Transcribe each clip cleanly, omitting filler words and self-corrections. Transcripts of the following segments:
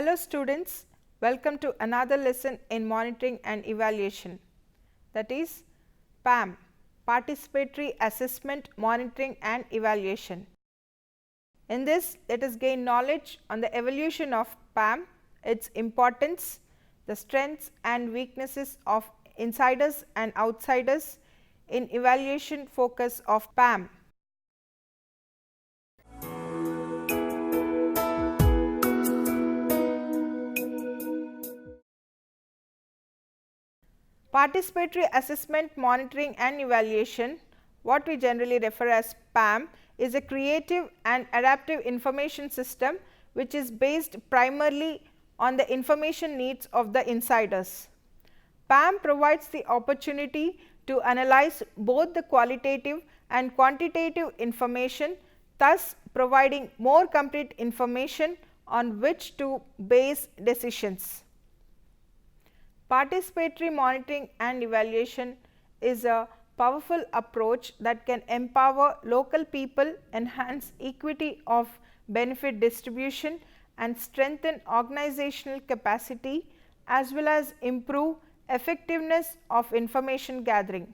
Hello students, welcome to another lesson in monitoring and evaluation, that is PAM, Participatory Assessment, Monitoring and Evaluation. In this, let us gain knowledge on the evolution of PAM, its importance, the strengths and weaknesses of insiders and outsiders in evaluation focus of PAM. Participatory Assessment, Monitoring and Evaluation, what we generally refer as PAM, is a creative and adaptive information system which is based primarily on the information needs of the insiders. PAM provides the opportunity to analyze both the qualitative and quantitative information, thus providing more complete information on which to base decisions. Participatory monitoring and evaluation is a powerful approach that can empower local people, enhance equity of benefit distribution and strengthen organizational capacity as well as improve effectiveness of information gathering.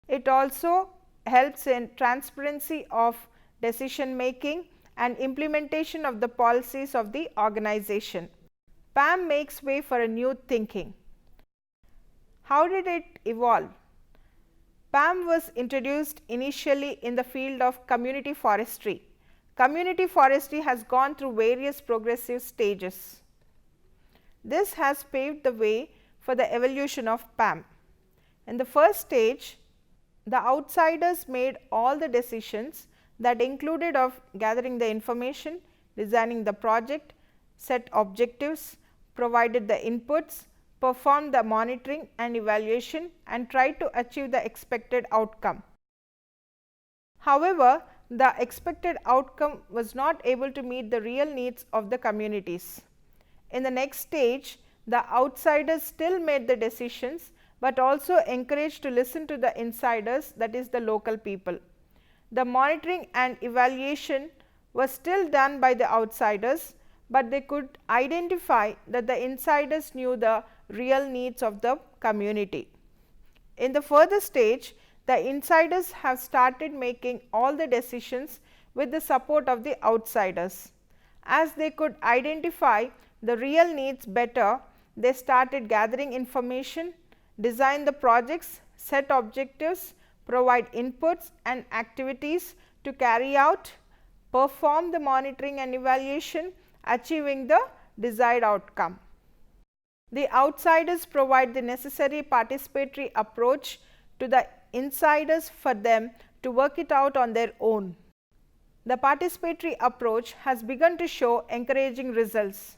It also helps in transparency of decision making and implementation of the policies of the organization. PAM makes way for a new thinking. How did it evolve? PAM was introduced initially in the field of community forestry. Community forestry has gone through various progressive stages. This has paved the way for the evolution of PAM. In the first stage, the outsiders made all the decisions that included of gathering the information, designing the project, set objectives, provided the inputs, performed the monitoring and evaluation and tried to achieve the expected outcome. However, the expected outcome was not able to meet the real needs of the communities. In the next stage, the outsiders still made the decisions, but also encouraged to listen to the insiders, that is the local people. The monitoring and evaluation was still done by the outsiders, but they could identify that the insiders knew the real needs of the community. In the further stage, the insiders have started making all the decisions with the support of the outsiders. As they could identify the real needs better, they started gathering information, design the projects, set objectives, provide inputs and activities to carry out, perform the monitoring and evaluation, achieving the desired outcome. The outsiders provide the necessary participatory approach to the insiders for them to work it out on their own. The participatory approach has begun to show encouraging results.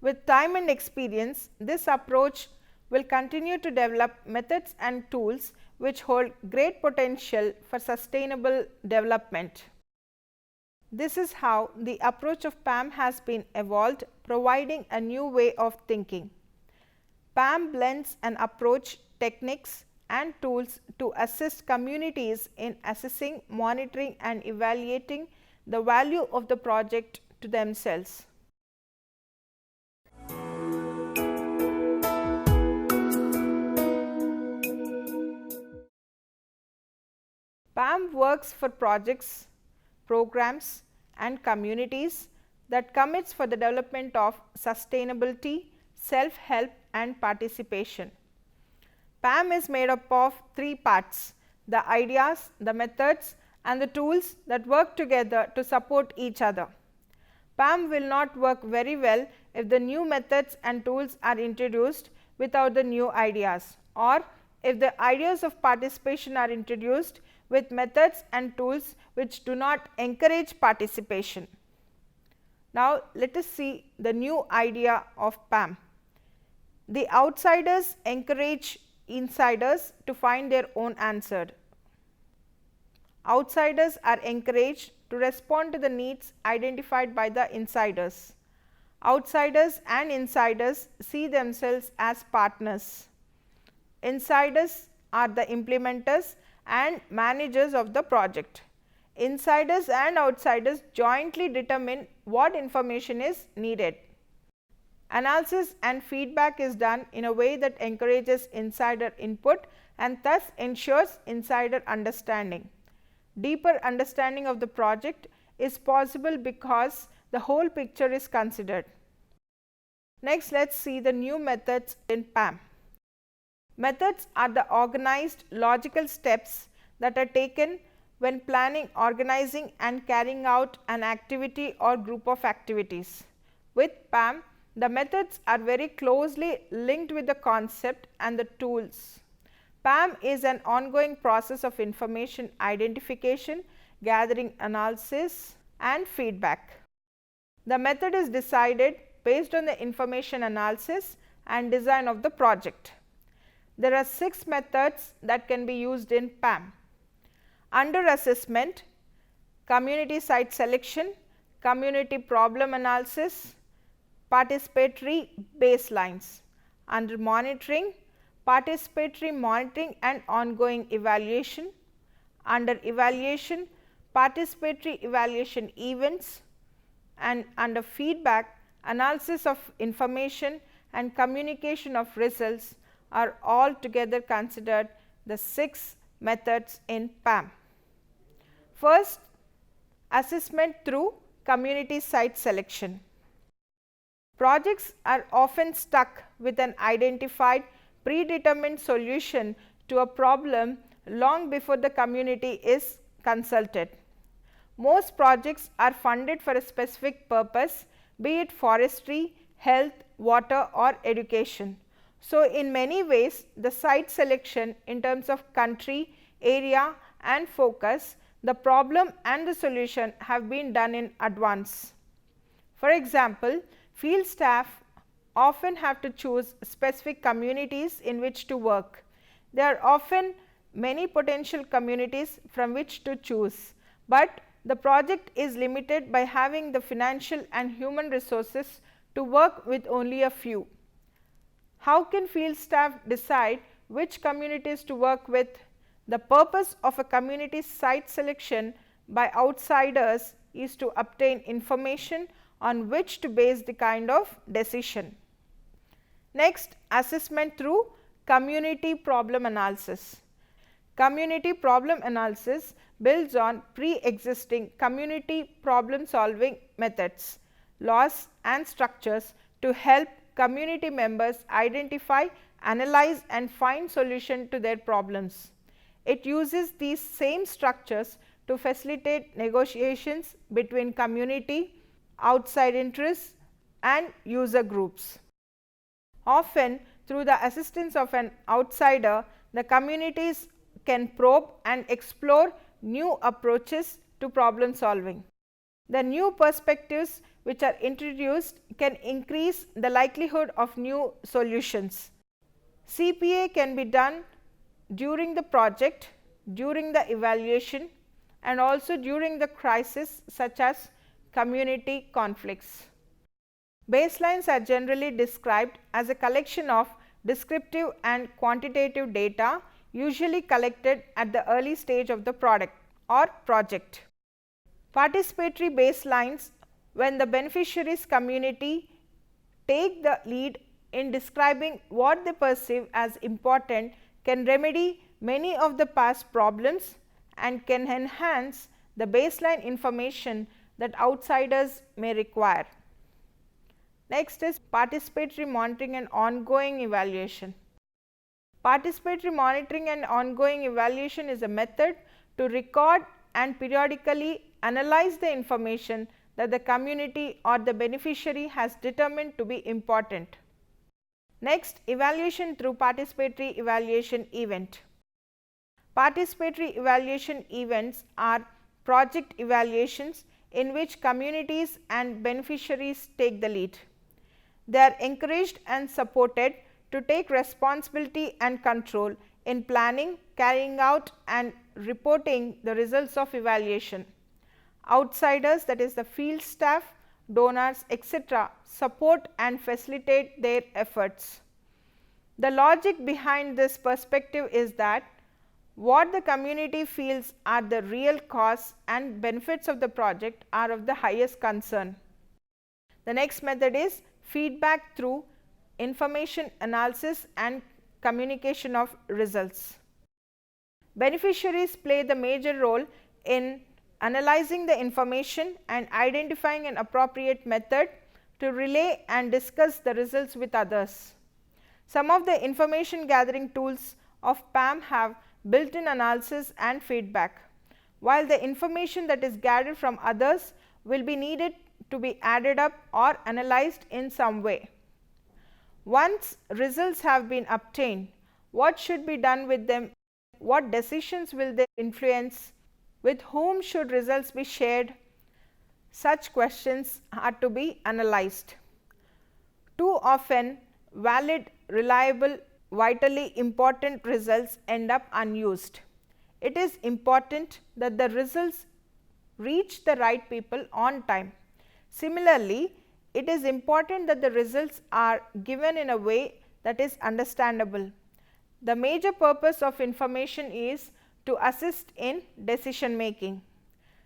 With time and experience, this approach will continue to develop methods and tools which hold great potential for sustainable development. This is how the approach of PAM has been evolved, providing a new way of thinking. PAM blends an approach, techniques and tools to assist communities in assessing, monitoring and evaluating the value of the project to themselves. PAM works for projects, programs and communities that commits for the development of sustainability, self-help and participation. PAM is made up of three parts: the ideas, the methods and the tools that work together to support each other. PAM will not work very well if the new methods and tools are introduced without the new ideas, or if the ideas of participation are introduced with methods and tools which do not encourage participation. Now, let us see the new idea of PAM. The outsiders encourage insiders to find their own answer. Outsiders are encouraged to respond to the needs identified by the insiders. Outsiders and insiders see themselves as partners. Insiders are the implementers and managers of the project. Insiders and outsiders jointly determine what information is needed. Analysis and feedback is done in a way that encourages insider input and thus ensures insider understanding. Deeper understanding of the project is possible because the whole picture is considered. Next, let us see the new methods in PAM. Methods are the organized logical steps that are taken when planning, organizing and carrying out an activity or group of activities. With PAM, the methods are very closely linked with the concept and the tools. PAM is an ongoing process of information identification, gathering, analysis and feedback. The method is decided based on the information analysis and design of the project. There are 6 methods that can be used in PAM. Under assessment, community site selection, community problem analysis, participatory baselines. Under monitoring, participatory monitoring and ongoing evaluation. Under evaluation, participatory evaluation events, and under feedback, analysis of information and communication of results are all together considered the 6 methods in PAM. First, assessment through community site selection. Projects are often stuck with an identified predetermined solution to a problem long before the community is consulted. Most projects are funded for a specific purpose, be it forestry, health, water or education. So, in many ways the site selection in terms of country, area and focus, the problem and the solution have been done in advance. For example, field staff often have to choose specific communities in which to work. There are often many potential communities from which to choose, but the project is limited by having the financial and human resources to work with only a few. How can field staff decide which communities to work with? The purpose of a community site selection by outsiders is to obtain information on which to base the kind of decision. Next, assessment through community problem analysis. Community problem analysis builds on pre-existing community problem solving methods, laws and structures to help community members identify, analyze and find solution to their problems. It uses these same structures to facilitate negotiations between community, outside interests and user groups. Often through the assistance of an outsider, the communities can probe and explore new approaches to problem solving. The new perspectives which are introduced can increase the likelihood of new solutions. CPA can be done during the project, during the evaluation and also during the crisis such as community conflicts. Baselines are generally described as a collection of descriptive and quantitative data usually collected at the early stage of the product or project. Participatory baselines, when the beneficiaries community take the lead in describing what they perceive as important, can remedy many of the past problems and can enhance the baseline information that outsiders may require. Next is participatory monitoring and ongoing evaluation. Participatory monitoring and ongoing evaluation is a method to record and periodically analyze the information that the community or the beneficiary has determined to be important. Next, evaluation through participatory evaluation event. Participatory evaluation events are project evaluations in which communities and beneficiaries take the lead. They are encouraged and supported to take responsibility and control in planning, carrying out and reporting the results of evaluation. Outsiders, that is the field staff, donors, etc., support and facilitate their efforts. The logic behind this perspective is that what the community feels are the real costs and benefits of the project are of the highest concern. The next method is feedback through information analysis and communication of results. Beneficiaries play the major role in analyzing the information and identifying an appropriate method to relay and discuss the results with others. Some of the information gathering tools of PAM have built-in analysis and feedback, while the information that is gathered from others will be needed to be added up or analyzed in some way. Once results have been obtained, what should be done with them? What decisions will they influence? With whom should results be shared? Such questions are to be analyzed. Too often, valid, reliable, vitally important results end up unused. It is important that the results reach the right people on time. Similarly, it is important that the results are given in a way that is understandable. The major purpose of information is to assist in decision making.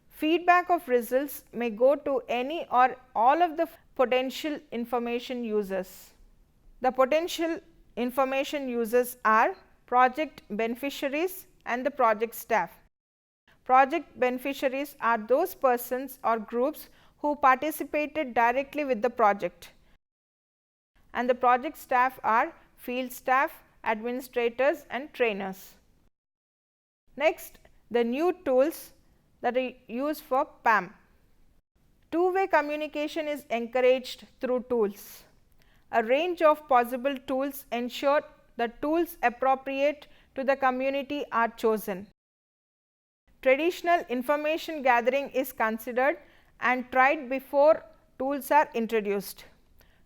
Feedback of results may go to any or all of the potential information users. The potential information users are project beneficiaries and the project staff. Project beneficiaries are those persons or groups who participated directly with the project, and the project staff are field staff, administrators and trainers. Next, the new tools that are used for PAM. Two-way communication is encouraged through tools. A range of possible tools ensure the tools appropriate to the community are chosen. Traditional information gathering is considered and tried before tools are introduced.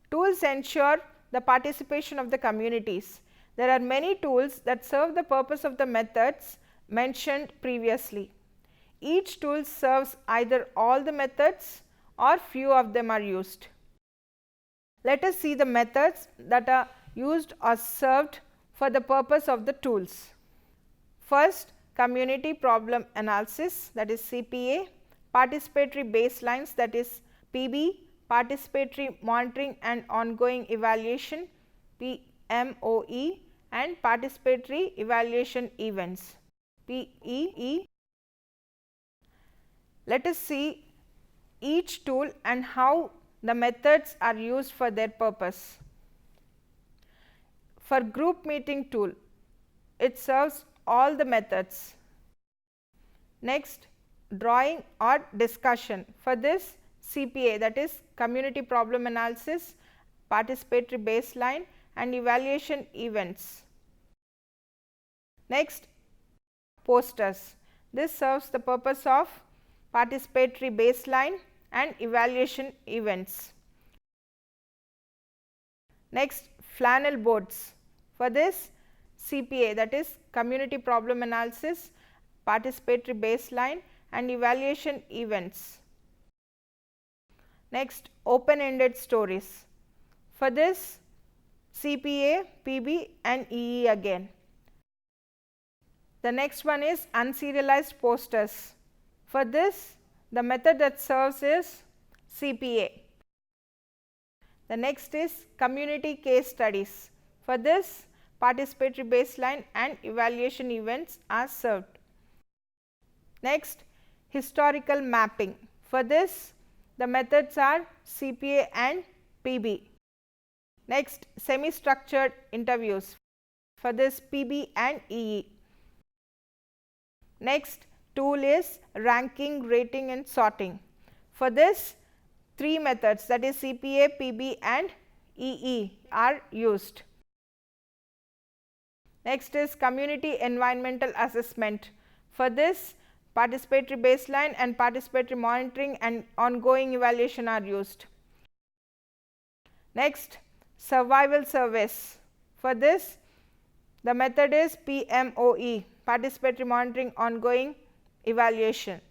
Tools ensure the participation of the communities. There are many tools that serve the purpose of the methods mentioned previously. Each tool serves either all the methods or few of them are used. Let us see the methods that are used or served for the purpose of the tools. First, community problem analysis, that is CPA, participatory baselines, that is PB, participatory monitoring and ongoing evaluation, PMOE, and participatory evaluation events, PEE. Let us see each tool and how the methods are used for their purpose. For group meeting tool, it serves all the methods. Next, drawing or discussion. For this, CPA, that is community problem analysis, participatory baseline and evaluation events. Next, posters. This serves the purpose of participatory baseline and evaluation events. Next, flannel boards. For this, CPA, that is community problem analysis, participatory baseline and evaluation events. Next, open-ended stories. For this, CPA, PB and EE again. The next one is unserialized posters. For this, the method that serves is CPA. The next is community case studies. For this, participatory baseline and evaluation events are served. Next, historical mapping. For this, the methods are CPA and PB. Next, semi-structured interviews. For this, PB and EE. Next tool is ranking, rating and sorting. For this, three methods, that is CPA, PB and EE are used. Next is community environmental assessment. For this, participatory baseline and participatory monitoring and ongoing evaluation are used. Next, survival surveys. For this, the method is PMOE, participatory monitoring ongoing evaluation.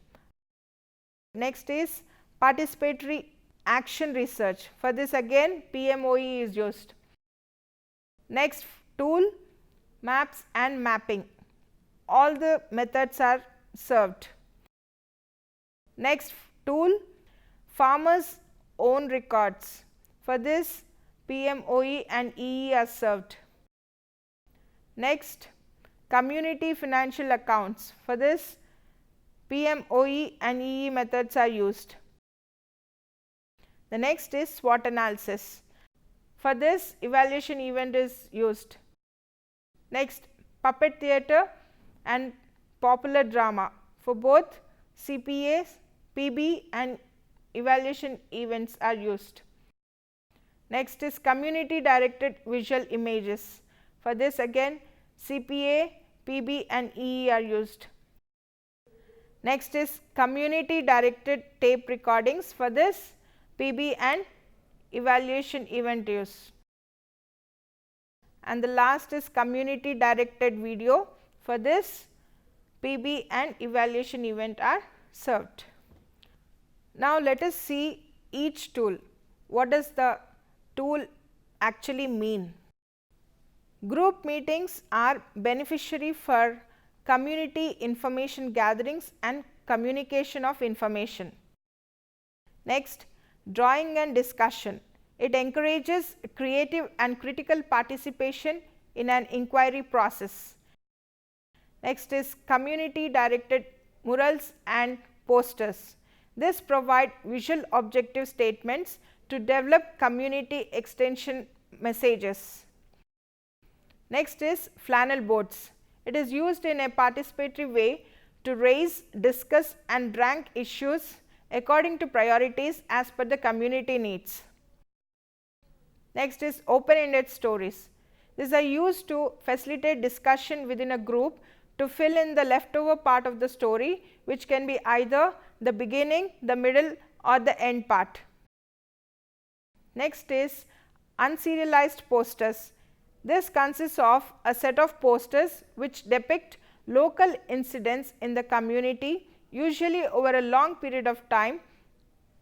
Next is participatory action research. For this again PMOE is used. Next, tool, maps and mapping. All the methods are served. Next tool, farmers own records. For this, PMOE and EE are served. Next, community financial accounts. For this, PMOE and EE methods are used. The next is SWOT analysis. For this, evaluation event is used. Next, puppet theatre and popular drama. For both CPAs, PB and evaluation events are used. Next is community directed visual images. For this again CPA, PB and EE are used. Next is community directed tape recordings. For this PB and evaluation event used. And the last is community directed video. For this PB and evaluation event are served. Now let us see each tool. What does the tool actually mean? Group meetings are beneficiary for community information gatherings and communication of information. Next, drawing and discussion. It encourages creative and critical participation in an inquiry process. Next is community directed murals and posters. This provide visual objective statements to develop community extension messages. Next is flannel boards. It is used in a participatory way to raise, discuss and rank issues according to priorities as per the community needs. Next is open-ended stories. These are used to facilitate discussion within a group to fill in the leftover part of the story, which can be either the beginning, the middle or the end part. Next is unserialized posters. This consists of a set of posters which depict local incidents in the community, usually over a long period of time,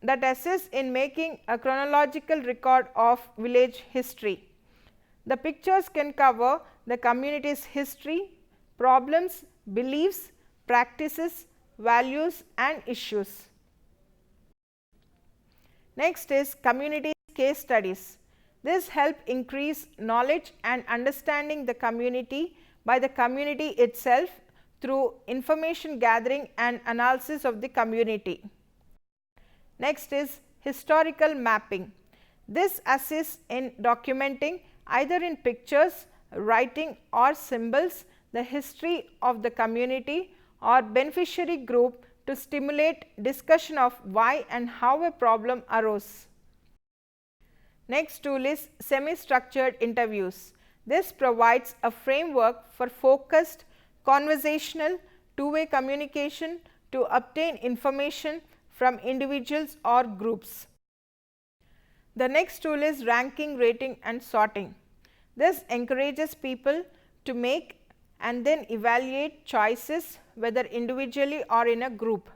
that assist in making a chronological record of village history. The pictures can cover the community's history, problems, beliefs, practices, values and issues. Next is community case studies. This helps increase knowledge and understanding the community by the community itself through information gathering and analysis of the community. Next is historical mapping. This assists in documenting either in pictures, writing or symbols the history of the community or beneficiary group to stimulate discussion of why and how a problem arose. Next tool is semi-structured interviews. This provides a framework for focused, conversational, two-way communication to obtain information from individuals or groups. The next tool is ranking, rating and sorting. This encourages people to make and then evaluate choices whether individually or in a group.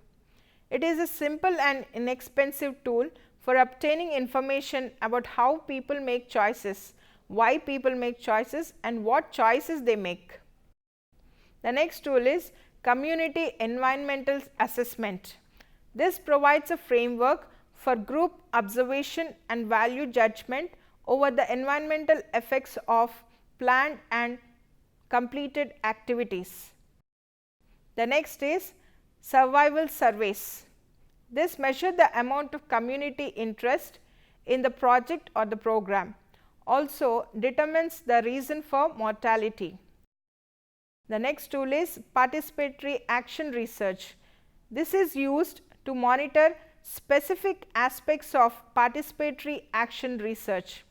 It is a simple and inexpensive tool for obtaining information about how people make choices, why people make choices and what choices they make. The next tool is community environmental assessment. This provides a framework for group observation and value judgment over the environmental effects of planned and completed activities. The next is survival surveys. This measures the amount of community interest in the project or the program. Also determines the reason for mortality. The next tool is participatory action research. This is used to monitor specific aspects of participatory action research.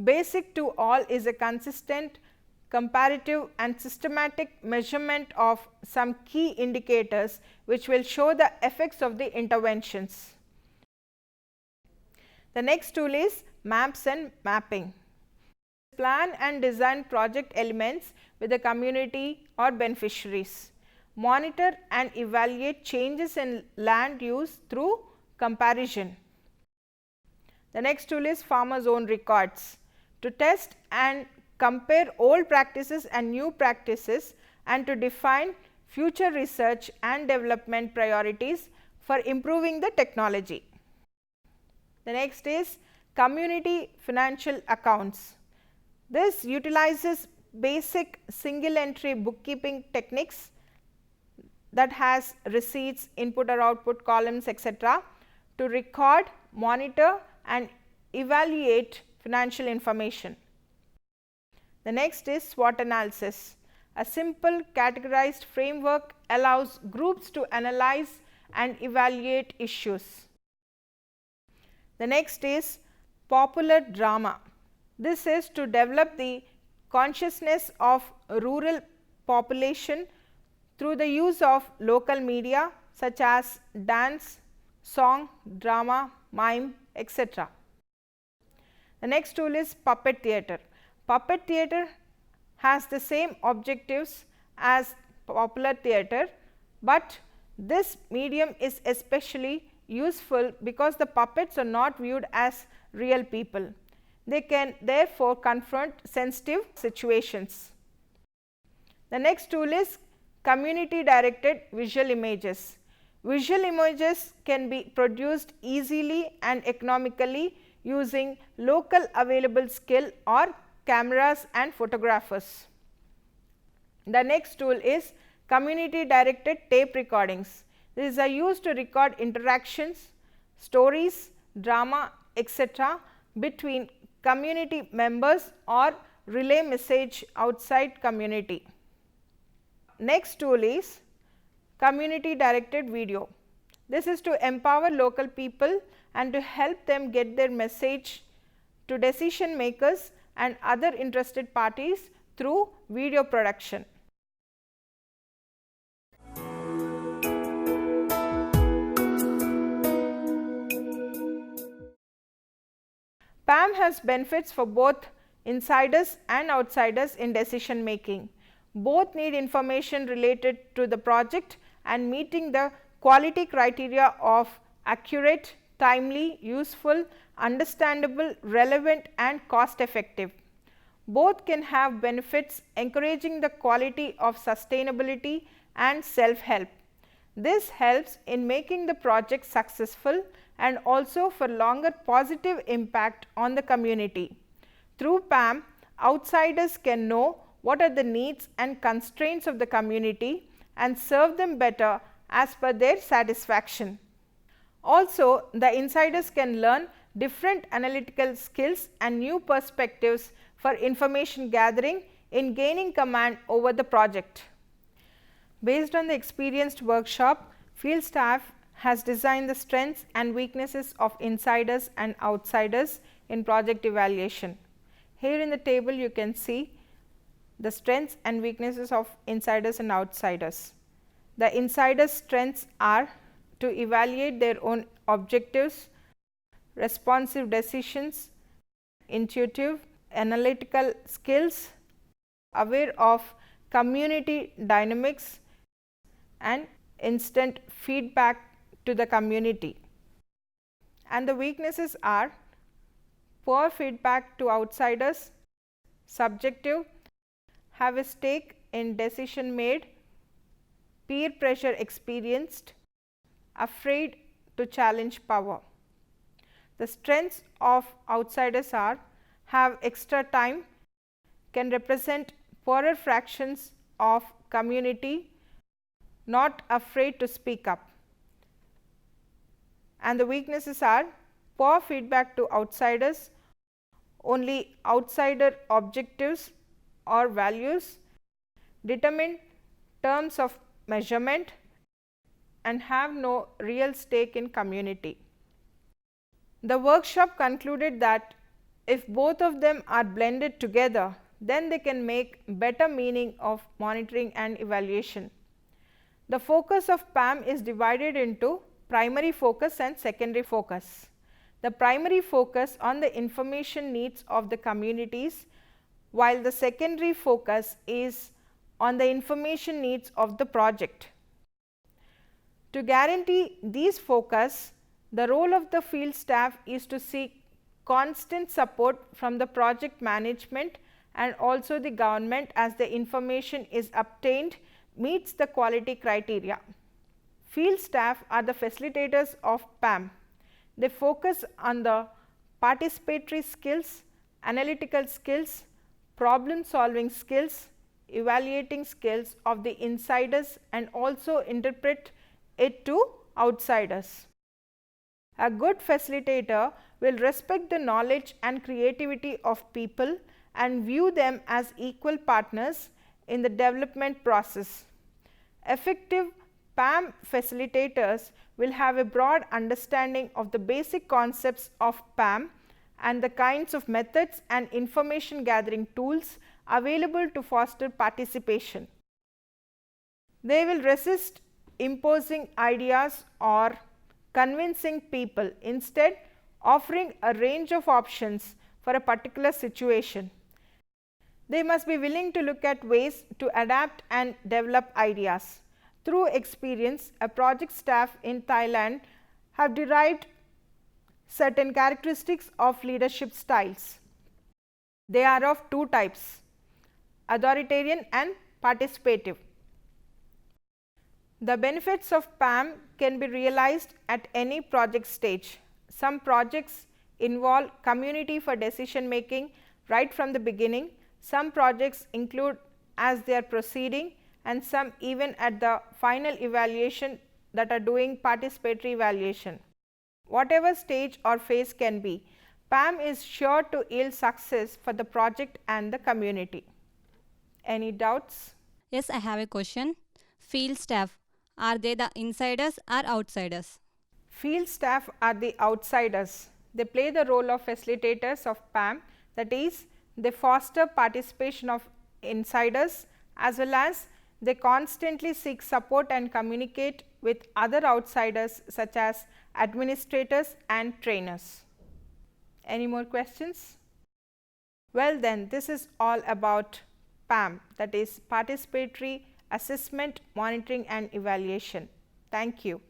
Basic to all is a consistent, comparative and systematic measurement of some key indicators which will show the effects of the interventions. The next tool is maps and mapping. Plan and design project elements with the community or beneficiaries. Monitor and evaluate changes in land use through comparison. The next tool is farmer zone records. To test and compare old practices and new practices and to define future research and development priorities for improving the technology. The next is community financial accounts. This utilizes basic single entry bookkeeping techniques that has receipts, input or output columns, etc., to record, monitor and evaluate financial information. The next is SWOT analysis. A simple categorized framework allows groups to analyze and evaluate issues. The next is popular drama. This is to develop the consciousness of rural population through the use of local media such as dance, song, drama, mime, etc. The next tool is puppet theatre. Puppet theatre has the same objectives as popular theatre, but this medium is especially useful because the puppets are not viewed as real people. They can therefore confront sensitive situations. The next tool is community directed visual images. Visual images can be produced easily and economically using local available skill or cameras and photographers. The next tool is community directed tape recordings. These are used to record interactions, stories, drama, etc. between community members or relay message outside community. Next tool is community directed video. This is to empower local people and to help them get their message to decision makers and other interested parties through video production. PAM has benefits for both insiders and outsiders in decision making. Both need information related to the project and meeting the quality criteria of accurate, timely, useful, understandable, relevant and cost effective. Both can have benefits encouraging the quality of sustainability and self-help. This helps in making the project successful and also for longer positive impact on the community. Through PAM, outsiders can know what are the needs and constraints of the community and serve them better as per their satisfaction. Also, the insiders can learn different analytical skills and new perspectives for information gathering in gaining command over the project. Based on the experienced workshop, field staff has designed the strengths and weaknesses of insiders and outsiders in project evaluation. Here in the table you can see the strengths and weaknesses of insiders and outsiders. The insiders' strengths are to evaluate their own objectives, responsive decisions, intuitive, analytical skills, aware of community dynamics and instant feedback to the community. And the weaknesses are poor feedback to outsiders, subjective, have a stake in decision made, peer pressure experienced, afraid to challenge power. The strengths of outsiders are have extra time, can represent poorer fractions of community, not afraid to speak up. And the weaknesses are poor feedback to outsiders, only outsider objectives or values, determine terms of measurement and have no real stake in community. The workshop concluded that if both of them are blended together, then they can make better meaning of monitoring and evaluation. The focus of PAM is divided into primary focus and secondary focus. The primary focus on the information needs of the communities, while the secondary focus is on the information needs of the project. To guarantee these focus, the role of the field staff is to seek constant support from the project management and also the government as the information is obtained meets the quality criteria. Field staff are the facilitators of PAM. They focus on the participatory skills, analytical skills, problem solving skills, evaluating skills of the insiders, and also interpret it to outsiders. A good facilitator will respect the knowledge and creativity of people and view them as equal partners in the development process. Effective PAM facilitators will have a broad understanding of the basic concepts of PAM and the kinds of methods and information gathering tools available to foster participation. They will resist imposing ideas or convincing people, instead offering a range of options for a particular situation. They must be willing to look at ways to adapt and develop ideas. Through experience, a project staff in Thailand have derived certain characteristics of leadership styles. They are of two types: authoritarian and participative. The benefits of PAM can be realized at any project stage. Some projects involve community for decision making right from the beginning. Some projects include as they are proceeding, and some even at the final evaluation that are doing participatory evaluation. Whatever stage or phase can be, PAM is sure to yield success for the project and the community. Any doubts? Yes, I have a question. Field staff, are they the insiders or outsiders? Field staff are the outsiders. They play the role of facilitators of PAM, that is, they foster participation of insiders, as well as they constantly seek support and communicate with other outsiders such as administrators and trainers. Any more questions? Well then, this is all about PAM, that is Participatory Assessment, Monitoring and Evaluation. Thank you.